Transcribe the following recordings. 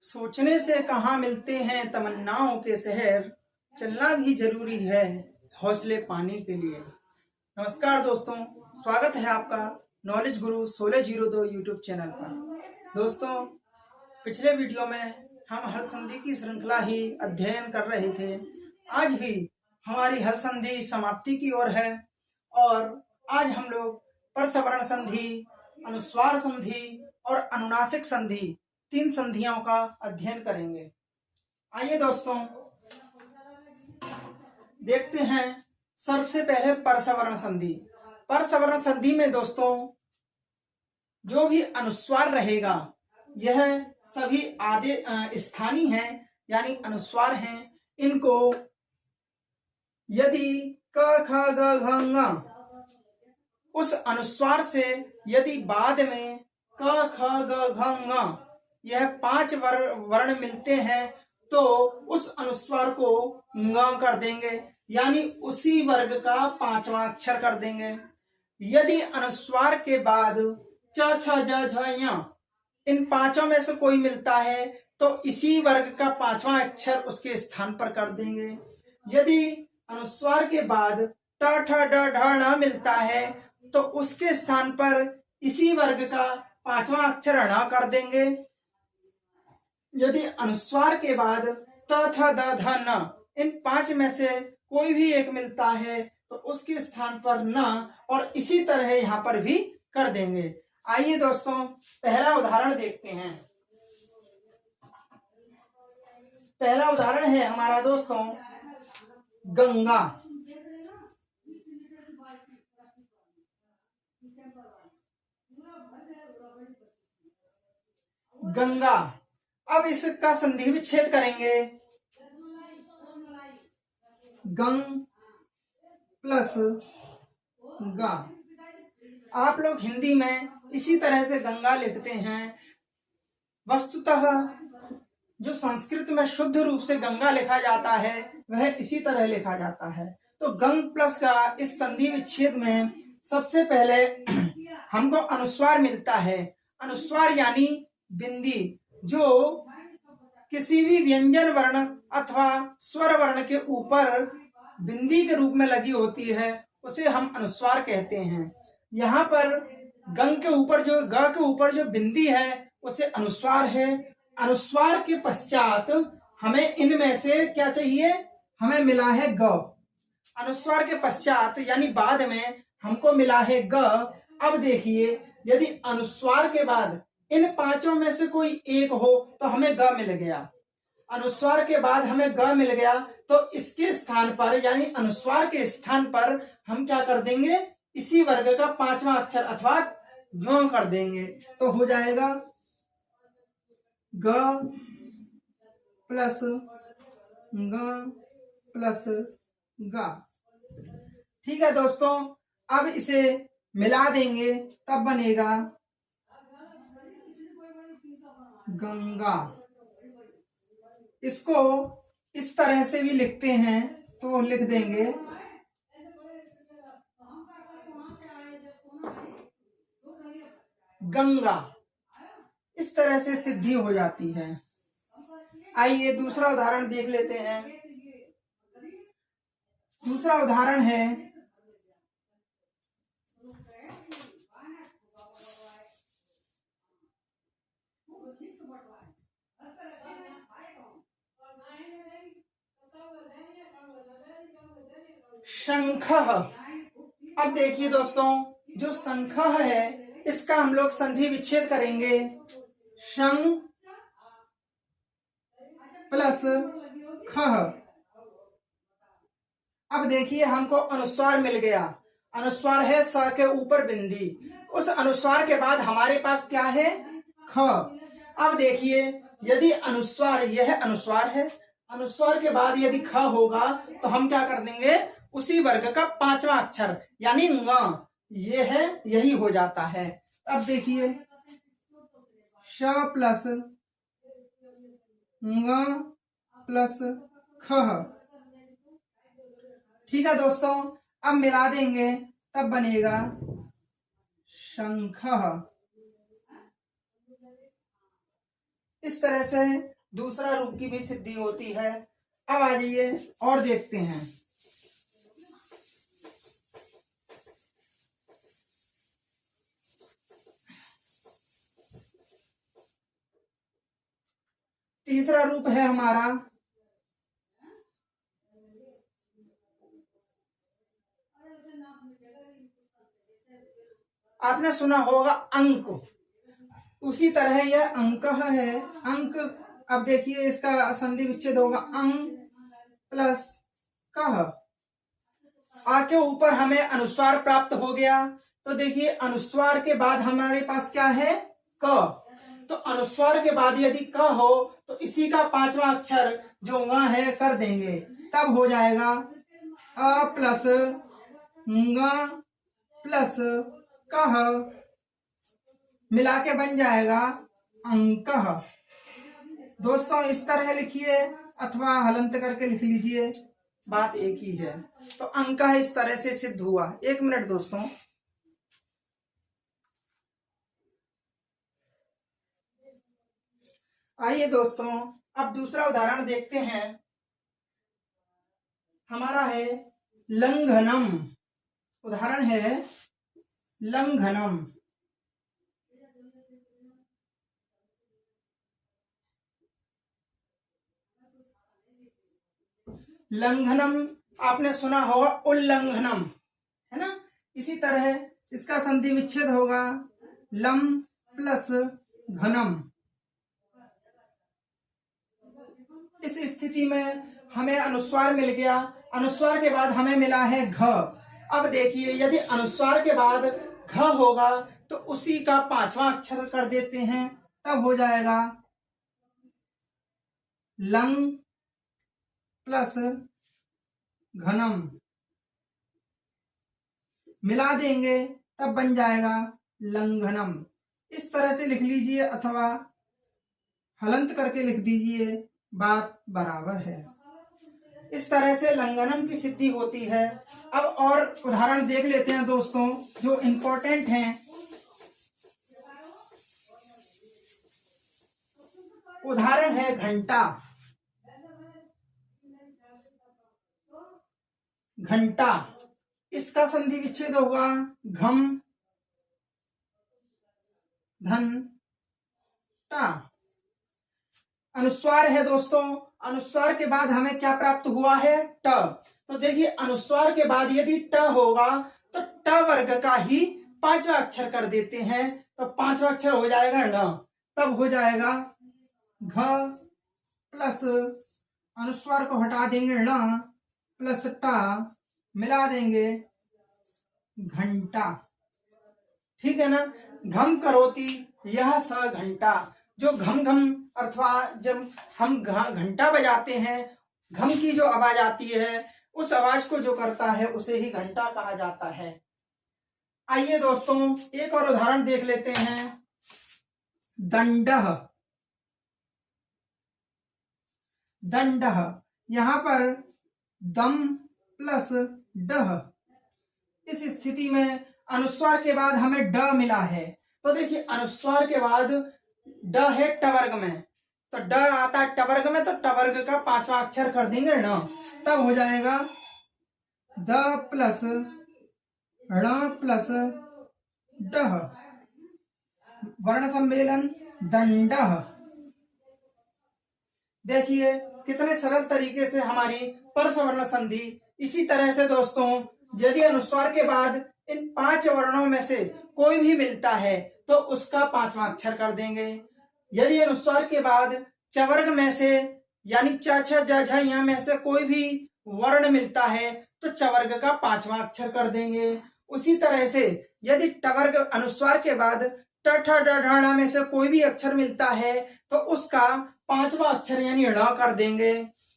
सोचने से कहाँ मिलते हैं तमन्नाओं के शहर, चलना भी जरूरी है हौसले पाने के लिए। नमस्कार दोस्तों, स्वागत है आपका नॉलेज गुरु 1602 यूट्यूब चैनल पर। दोस्तों, पिछले वीडियो में हम हल संधि की श्रृंखला ही अध्ययन कर रहे थे। आज भी हमारी हल संधि समाप्ति की ओर है और आज हम लोग परसवर्ण संधि, अनुस्वार संधि और अनुनासिक संधि, 3 संधियों का अध्ययन करेंगे। आइए दोस्तों देखते हैं सबसे पहले परसवर्ण संधि। परसवर्ण संधि में दोस्तों जो भी अनुस्वार रहेगा यह सभी आदे स्थानीय हैं, यानी अनुस्वार हैं। इनको यदि क ख ग घ ङ उस अनुस्वार से यदि बाद में क ख ग घ ङ यह 5 वर्ण मिलते हैं तो उस अनुस्वार को ङ कर देंगे, यानी उसी वर्ग का 5वां अक्षर कर देंगे। यदि अनुस्वार के बाद च छ ज झ ञ इन 5 में से कोई मिलता है तो इसी वर्ग का 5वां अक्षर उसके स्थान पर कर देंगे। यदि अनुस्वार के बाद ट ठ ड ढ ण मिलता है तो उसके स्थान पर इसी वर्ग का 5वां अक्षर ण कर देंगे। यदि अनुस्वार के बाद त थ द ध न इन 5 में से कोई भी एक मिलता है तो उसके स्थान पर न और इसी तरह यहाँ पर भी कर देंगे। आइए दोस्तों पहला उदाहरण देखते हैं। पहला उदाहरण है हमारा दोस्तों गंगा। गंगा, अब इसका संधि विच्छेद करेंगे। गंग प्लस गा। आप लोग हिंदी में इसी तरह से गंगा लिखते हैं। वस्तुतः जो संस्कृत में शुद्ध रूप से गंगा लिखा जाता है वह इसी तरह लिखा जाता है। तो गंग प्लस का इस संधि विच्छेद में सबसे पहले हमको अनुस्वार मिलता है। अनुस्वार यानी बिंदी जो किसी भी व्यंजन वर्ण अथवा स्वर वर्ण के ऊपर बिंदी के रूप में लगी होती है उसे हम अनुस्वार कहते हैं। यहाँ पर गंग के ऊपर जो ग के ऊपर जो बिंदी है उसे अनुस्वार है। अनुस्वार के पश्चात हमें इनमें से क्या चाहिए, हमें मिला है ग। अनुस्वार के पश्चात यानी बाद में हमको मिला है ग। अब देखिए यदि अनुस्वार के बाद इन 5 में से कोई एक हो तो हमें ग मिल गया। अनुस्वार के बाद हमें ग मिल गया तो इसके स्थान पर यानी अनुस्वार के स्थान पर हम क्या कर देंगे, इसी वर्ग का 5वां अक्षर अथवा ग कर देंगे। तो हो जाएगा ग प्लस ग प्लस गा। ठीक है दोस्तों, अब इसे मिला देंगे तब बनेगा गंगा। इसको इस तरह से भी लिखते हैं तो लिख देंगे गंगा। इस तरह से सिद्धि हो जाती है। आइए दूसरा उदाहरण देख लेते हैं। दूसरा उदाहरण है शंख। अब देखिए दोस्तों जो शंख है इसका हम लोग संधि विच्छेद करेंगे। शं प्लस ख। अब देखिए हमको अनुस्वार मिल गया। अनुस्वार है स के ऊपर बिंदी। उस अनुस्वार के बाद हमारे पास क्या है, ख। अब देखिए यदि अनुस्वार, यह अनुस्वार है, अनुस्वार के बाद यदि ख होगा तो हम क्या कर देंगे, उसी वर्ग का 5वां अक्षर यानी ङ, ये है, यही हो जाता है। अब देखिए श प्लस ङ प्लस ख। ठीक है दोस्तों, अब मिला देंगे तब बनेगा शंख। इस तरह से दूसरा रूप की भी सिद्धि होती है। अब आ जाइए और देखते हैं। तीसरा रूप है हमारा आपने सुना होगा अंक, उसी तरह यह अंक है। अंक, अब देखिए इसका संधि विच्छेद होगा अंक प्लस कह। आ के ऊपर हमें अनुस्वार प्राप्त हो गया। तो देखिए अनुस्वार के बाद हमारे पास क्या है, क। तो अनुस्वार के बाद यदि क हो तो इसी का पांचवा अक्षर जो ङ है कर देंगे, तब हो जाएगा अ प्लस ङ प्लस कह, मिला के बन जाएगा अंकः। दोस्तों इस तरह लिखिए अथवा हलंत करके लिख लीजिए, बात एक ही है। तो अंकः इस तरह से सिद्ध हुआ। एक मिनट दोस्तों, आइए दोस्तों अब दूसरा उदाहरण देखते हैं। हमारा है लंघनम। उदाहरण है लंघनम। लंघनम आपने सुना होगा उल्लंघनम, है ना। इसी तरह इसका संधि विच्छेद होगा लम प्लस घनम। इस स्थिति में हमें अनुस्वार मिल गया। अनुस्वार के बाद हमें मिला है घ। अब देखिए यदि अनुस्वार के बाद घ होगा तो उसी का पांचवा अक्षर कर देते हैं, तब हो जाएगा लंग प्लस घनम, मिला देंगे तब बन जाएगा लंघनम। इस तरह से लिख लीजिए अथवा हलंत करके लिख दीजिए, बात बराबर है। इस तरह से लंघनम की सिद्धि होती है। अब और उदाहरण देख लेते हैं दोस्तों जो इम्पोर्टेंट हैं। उदाहरण है घंटा। घंटा, इसका संधि विच्छेद होगा घम धन टा। अनुस्वार है दोस्तों, अनुस्वार के बाद हमें क्या प्राप्त हुआ है, ट। तो देखिए अनुस्वार के बाद यदि ट होगा तो ट वर्ग का ही पांचवा अक्षर कर देते हैं, तो पांचवा अक्षर हो जाएगा न। तब हो जाएगा घ प्लस अनुस्वार को हटा देंगे न प्लस टा, मिला देंगे घंटा। ठीक है ना। घम करोती यह स घंटा। जो घम घम अथवा जब हम घंटा बजाते हैं, घम की जो आवाज आती है उस आवाज को जो करता है उसे ही घंटा कहा जाता है। आइए दोस्तों एक और उदाहरण देख लेते हैं। दंडः। दंडः, यहां पर दम प्लस डह। इस स्थिति में अनुस्वार के बाद हमें ड मिला है। तो देखिए अनुस्वार के बाद ड है टवर्ग में, तो ड आता है टवर्ग में, तो टवर्ग का पांचवा अक्षर कर देंगे न, तब हो जाएगा द प्लस ण प्लस डह, वर्ण सम्मेलन दंडः। देखिए कितने सरल तरीके से हमारी परसवर्ण संधि। इसी तरह से दोस्तों यदि अनुस्वार के बाद इन 5 वर्णों में से कोई भी मिलता है तो उसका पांचवा अक्षर कर देंगे। यदि अनुस्वार के बाद चवर्ग में से यानी च छ ज झ यहाँ में से कोई भी वर्ण मिलता है तो चवर्ग का पांचवा अक्षर कर देंगे। उसी तरह से यदि टवर्ग अनुस्वार के बाद ट ठ ड ढ ण में से कोई भी अक्षर मिलता है तो उसका पांचवा अक्षर यानी ण कर देंगे।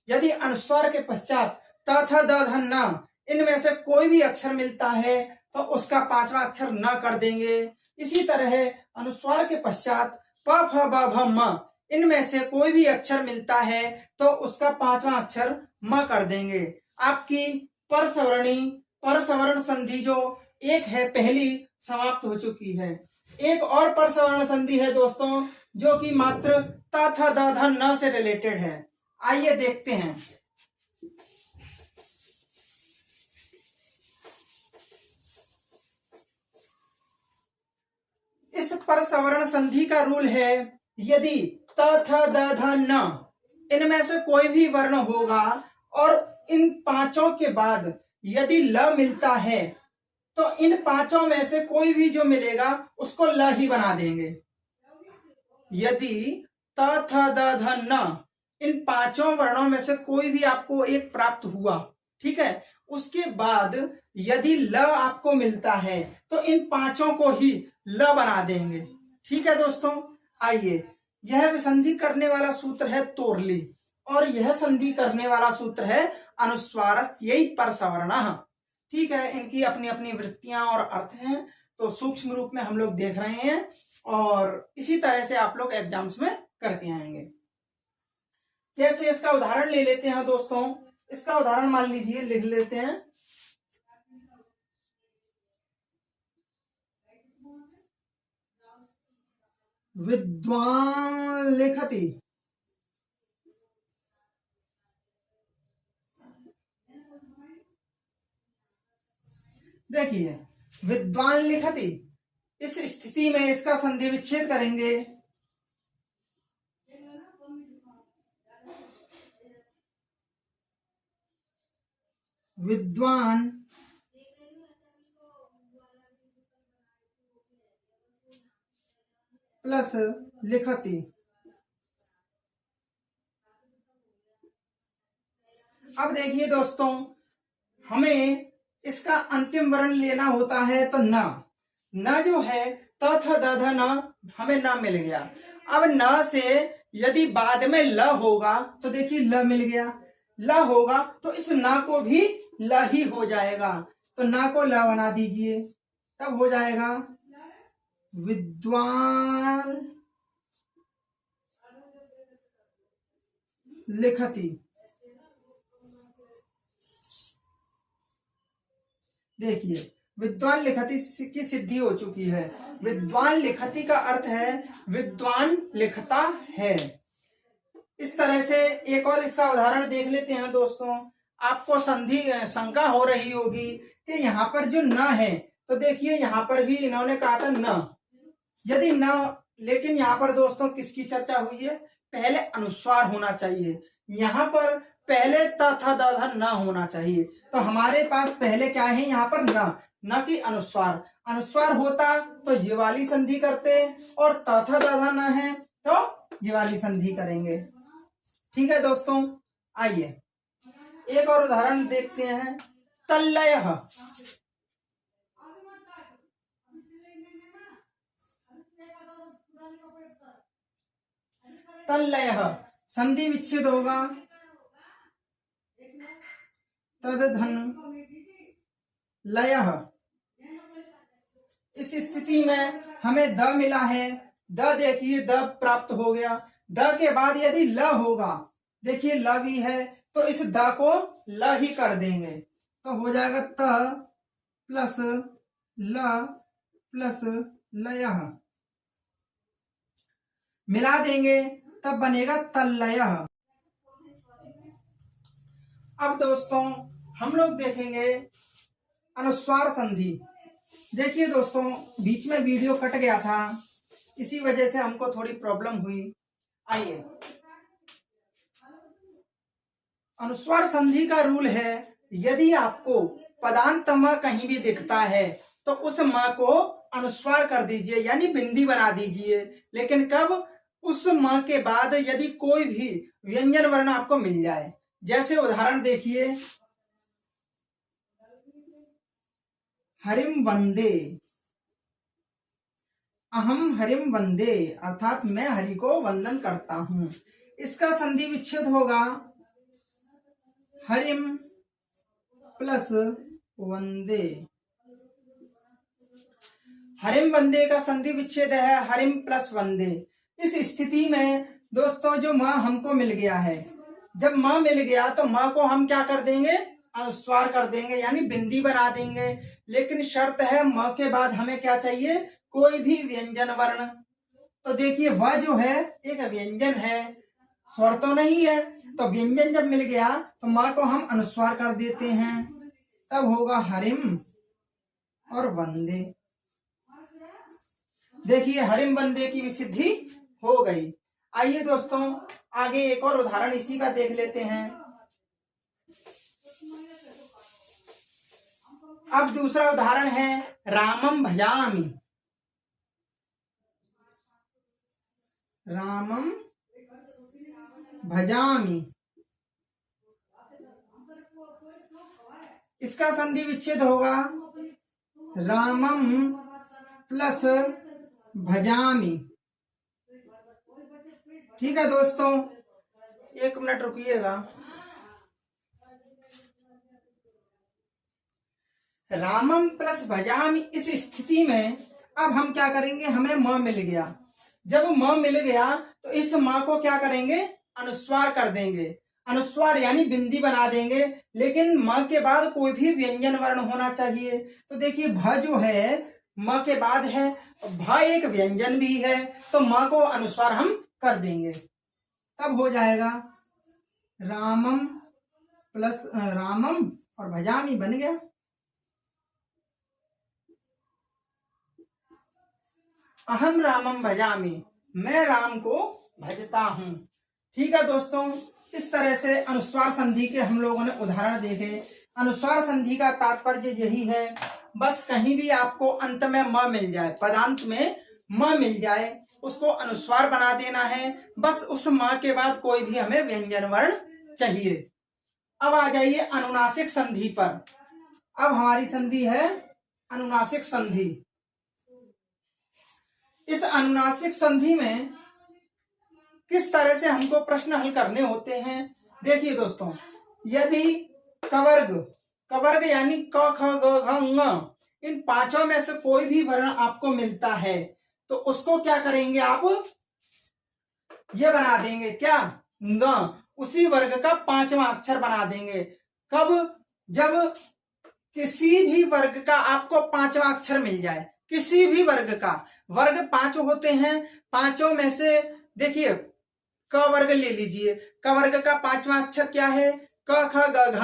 यदि अनुस्वार के पश्चात त थ द ध न इनमें से कोई भी अक्षर मिलता है तो उसका पांचवा अक्षर न कर देंगे। इसी तरह अनुस्वार के पश्चात प फ ब भ म इनमें से कोई भी अक्षर मिलता है तो उसका पांचवा अक्षर म कर देंगे। आपकी परसवर्ण संधि जो एक है पहली समाप्त हो चुकी है। एक और परसवर्ण संधि है दोस्तों, जो कि मात्र त थ द ध न से रिलेटेड है। आइए देखते हैं। इस परसवर्ण संधि का रूल है, यदि त थ द ध न इनमें से कोई भी वर्ण होगा और इन पांचों के बाद यदि ल मिलता है तो इन पांचों में से कोई भी जो मिलेगा उसको ल ही बना देंगे। यदि त थ द ध न इन पांचों वर्णों में से कोई भी आपको एक प्राप्त हुआ, ठीक है, उसके बाद यदि ल आपको मिलता है तो इन पांचों को ही ल बना देंगे। ठीक है दोस्तों, आइए, यह संधि करने वाला सूत्र है तोरली और यह संधि करने वाला सूत्र है अनुस्वारस्यै परसवर्णः। ठीक है, इनकी अपनी अपनी वृत्तियां और अर्थ हैं, तो सूक्ष्म रूप में हम लोग देख रहे हैं और इसी तरह से आप लोग एग्जाम्स में करके आएंगे। जैसे इसका उदाहरण ले लेते हैं दोस्तों। इसका उदाहरण मान लीजिए, लिख लेते हैं। विद्वान लिखति। देखिए, विद्वान लिखति, इस स्थिति में इसका संधि विच्छेद करेंगे। विद्वान प्लस लिखति। अब देखिए दोस्तों, हमें इसका अंतिम वर्ण लेना होता है, तो न जो है त थ द ध न हमें न मिल गया। अब न से यदि बाद में ल होगा तो देखिए ल मिल गया, ल होगा तो इस न को भी ल ही हो जाएगा, तो न को ल बना दीजिए, तब हो जाएगा विद्वान लिखति। देखिए, विद्वान लिखति की सिद्धि हो चुकी है। विद्वान लिखति का अर्थ है विद्वान लिखता है। इस तरह से एक और इसका उदाहरण देख लेते हैं दोस्तों। आपको संधि शंका हो रही होगी कि यहाँ पर जो न है, तो देखिए यहाँ पर भी इन्होंने कहा था न, यदि न, लेकिन यहाँ पर दोस्तों किसकी चर्चा हुई है, पहले अनुस्वार होना चाहिए। यहाँ पर पहले त थ द ध न होना चाहिए, तो हमारे पास पहले क्या है यहाँ पर न कि अनुस्वार। अनुस्वार होता तो ये वाली संधि करते और त थ द ध न है तो ये वाली संधि करेंगे। ठीक है दोस्तों, आइए एक और उदाहरण देखते हैं। तल्लयः। तल्लयः संधि विच्छेद होगा, तदधन लयः। इस स्थिति में हमें द मिला है, द देखिए द प्राप्त हो गया। द के बाद यदि ल होगा, देखिए ल भी है, तो इस द को ल ही कर देंगे, तो हो जाएगा त प्लस ल प्लस लयः, मिला देंगे तब बनेगा तल्लयः। अब दोस्तों हम लोग देखेंगे अनुस्वार संधि। देखिए दोस्तों, बीच में वीडियो कट गया था, इसी वजह से हमको थोड़ी प्रॉब्लम हुई। आइए, अनुस्वार संधि का रूल है, यदि आपको पदांत म कहीं भी दिखता है तो उस म को अनुस्वार कर दीजिए, यानी बिंदी बना दीजिए। लेकिन कब, उस म के बाद यदि कोई भी व्यंजन वर्ण आपको मिल जाए। जैसे उदाहरण देखिए, हरिम वंदे, अहम हरिम वंदे, अर्थात मैं हरि को वंदन करता हूं। इसका संधि विच्छेद होगा हरिम प्लस वंदे। हरिम वंदे का संधि विच्छेद है हरिम प्लस वंदे। इस स्थिति में दोस्तों जो म हमको मिल गया है, जब म मिल गया तो म को हम क्या कर देंगे, अनुस्वार कर देंगे, यानी बिंदी बना देंगे। लेकिन शर्त है, म के बाद हमें क्या चाहिए, कोई भी व्यंजन वर्ण। तो देखिए वह जो है एक व्यंजन है, स्वर तो नहीं है। तो व्यंजन जब मिल गया तो माँ को हम अनुस्वार कर देते हैं, तब होगा हरिम और वंदे। देखिए हरिम वंदे की विसिद्धि हो गई। आइए दोस्तों आगे एक और उदाहरण इसी का देख लेते हैं। अब दूसरा उदाहरण है रामम भजामि। रामम भजामि, इसका संधि विच्छेद होगा रामम प्लस भजामि। ठीक है दोस्तों, एक मिनट रुकिएगा। रामम प्लस भजामि, इस स्थिति में अब हम क्या करेंगे, हमें म मिल गया। जब म मिल गया तो इस म को क्या करेंगे, अनुस्वार कर देंगे। अनुस्वार यानी बिंदी बना देंगे, लेकिन म के बाद कोई भी व्यंजन वर्ण होना चाहिए। तो देखिए भ जो है म के बाद है, भ एक व्यंजन भी है, तो म को अनुस्वार हम कर देंगे, तब हो जाएगा रामम प्लस रामम और भजामि बन गया। अहम रामम भजामि, मैं राम को भजता हूं। ठीक है दोस्तों, इस तरह से अनुस्वार संधि के हम लोगों ने उदाहरण देखे। अनुस्वार संधि का तात्पर्य यही है, बस कहीं भी आपको अंत में म मिल जाए, पदांत में म मिल जाए, उसको अनुस्वार बना देना है। बस उस म के बाद कोई भी हमें व्यंजन वर्ण चाहिए। अब आ जाइए अनुनासिक संधि पर। अब हमारी संधि है अनुनासिक संधि। इस अनुनासिक संधि में किस तरह से हमको प्रश्न हल करने होते हैं, देखिए दोस्तों। यदि कवर्ग, कवर्ग यानी क ख ग घ ङ, इन पांचों में से कोई भी वर्ण आपको मिलता है तो उसको क्या करेंगे, आप ये बना देंगे क्या, ङ, उसी वर्ग का पांचवा अक्षर बना देंगे। कब, जब किसी भी वर्ग का आपको पांचवा अक्षर मिल जाए, किसी भी वर्ग का। वर्ग पांच होते हैं, पांचों में से देखिए क वर्ग ले लीजिए, क वर्ग का पांचवा अक्षर क्या है, क ख ग घ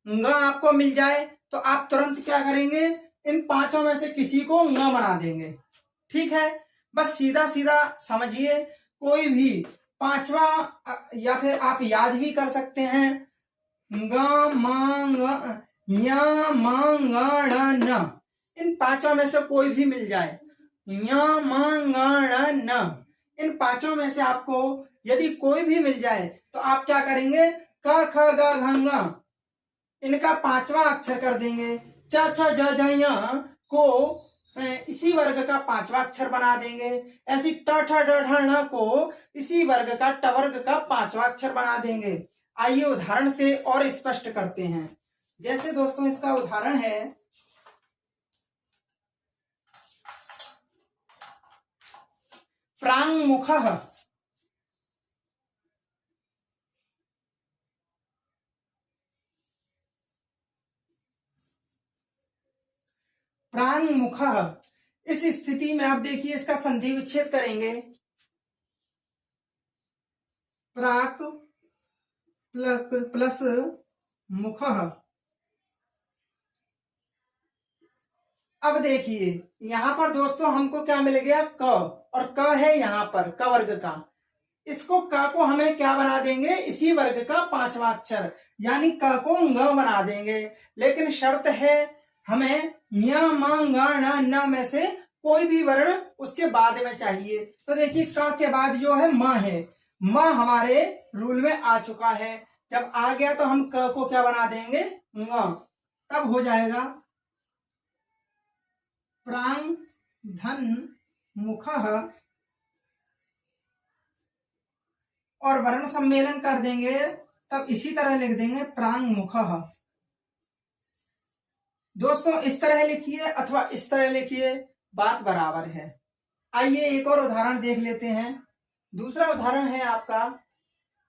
ङ आपको मिल जाए तो आप तुरंत क्या करेंगे, इन पांचों में से किसी को ङ बना देंगे। ठीक है, बस सीधा सीधा समझिए। कोई भी पांचवा या फिर आप याद भी कर सकते हैं, ग म य म ङ न, इन पांचों में से कोई भी मिल जाए, य म ङ न, इन पांचों में से आपको यदि कोई भी मिल जाए तो आप क्या करेंगे, क ख ग घ ङ, इनका पांचवा अक्षर कर देंगे। च छ ज झ य को इसी वर्ग का पांचवा अक्षर बना देंगे। ऐसी ट ठ ड ढ ण को इसी वर्ग का ट वर्ग का पांचवा अक्षर बना देंगे। आइए उदाहरण से और स्पष्ट करते हैं। जैसे दोस्तों इसका उदाहरण है, प्रांगमुखः, प्रांगमुखः। इस स्थिति में आप देखिए इसका संधि विच्छेद करेंगे, प्राक प्लस मुखः। अब देखिए यहां पर दोस्तों हमको क्या मिल गया, क, और क है यहां पर क वर्ग का। इसको क को हमें क्या बना देंगे, इसी वर्ग का पांचवा अक्षर, यानी क को ङ बना देंगे। लेकिन शर्त है हमें य म ङ ण न में से कोई भी वर्ण उसके बाद में चाहिए। तो देखिए क के बाद जो है म है, म हमारे रूल में आ चुका है। जब आ गया तो हम क को क्या बना देंगे, ङ, तब हो जाएगा प्रांग धन मुखः, और वर्ण सम्मेलन कर देंगे, तब इसी तरह लिख देंगे प्रांग मुखः। दोस्तों इस तरह लिखिए अथवा इस तरह लिखिए, बात बराबर है। आइए एक और उदाहरण देख लेते हैं। दूसरा उदाहरण है आपका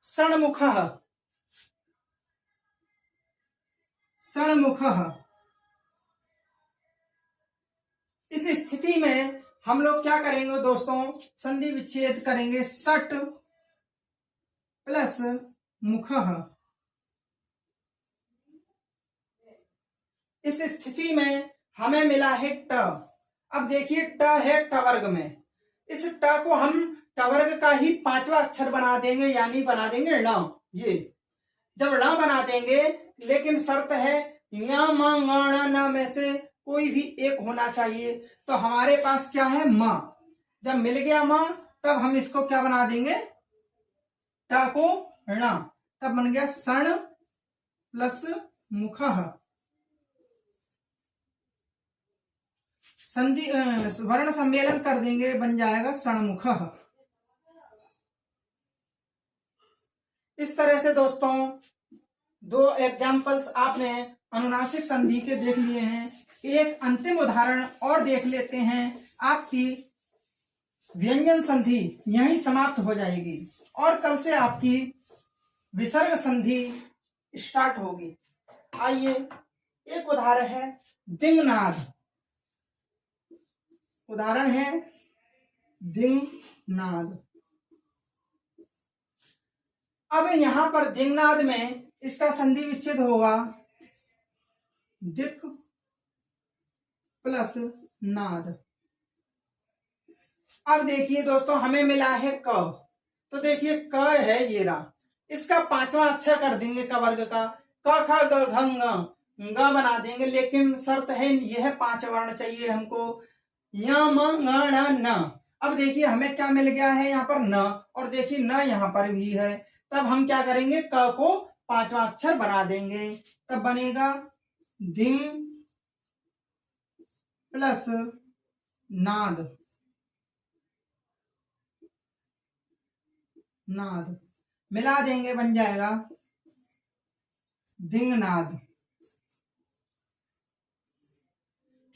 सणमुखः, सणमुखः। इस स्थिति में हम लोग क्या करेंगे दोस्तों, संधि विच्छेद करेंगे सट प्लस मुखः। इस स्थिति में हमें मिला है ट। अब देखिए ट है ट वर्ग में, इस ट को हम ट वर्ग का ही पांचवा अक्षर बना देंगे, यानी बना देंगे ण। ये जब ण बना देंगे, लेकिन शर्त है या म ङ न में से कोई भी एक होना चाहिए। तो हमारे पास क्या है, म। जब मिल गया म, तब हम इसको क्या बना देंगे, ट को ण, तब बन गया सण प्लस मुखः। संधि वर्ण सम्मेलन कर देंगे, बन जाएगा सणमुखः। इस तरह से दोस्तों दो एग्जाम्पल्स आपने अनुनासिक संधि के देख लिए हैं। एक अंतिम उदाहरण और देख लेते हैं, आपकी व्यंजन संधि यहीं समाप्त हो जाएगी और कल से आपकी विसर्ग संधि स्टार्ट होगी। आइए, एक उदाहरण है दिंगनाद। उदाहरण है दिंगनाद। अब यहां पर दिंगनाद में इसका संधि विच्छेद होगा दिक प्लस नाद। अब देखिए दोस्तों, हमें मिला है क, तो देखिए क है ये रहा, इसका पांचवा अक्षर कर देंगे क वर्ग का, क ख ग घ ङ बना देंगे, लेकिन शर्त है यह पांच वर्ण चाहिए हमको, या म ङ ण न। अब देखिए हमें क्या मिल गया है यहाँ पर न, और देखिए न यहाँ पर भी है, तब हम क्या करेंगे, क को पांचवा अक्षर बना देंगे, तब बनेगा दिंग प्लस नाद। नाद मिला देंगे, बन जाएगा दिंगनाद।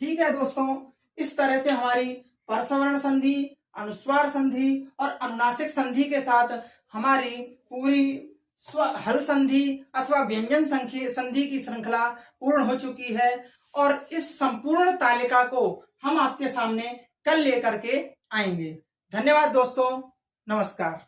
ठीक है दोस्तों, इस तरह से हमारी परसवर्ण संधि, अनुस्वार संधि और अनुनासिक संधि के साथ हमारी पूरी हल संधि अथवा व्यंजन संधि की श्रृंखला पूर्ण हो चुकी है, और इस संपूर्ण तालिका को हम आपके सामने कल लेकर के आएंगे। धन्यवाद दोस्तों, नमस्कार।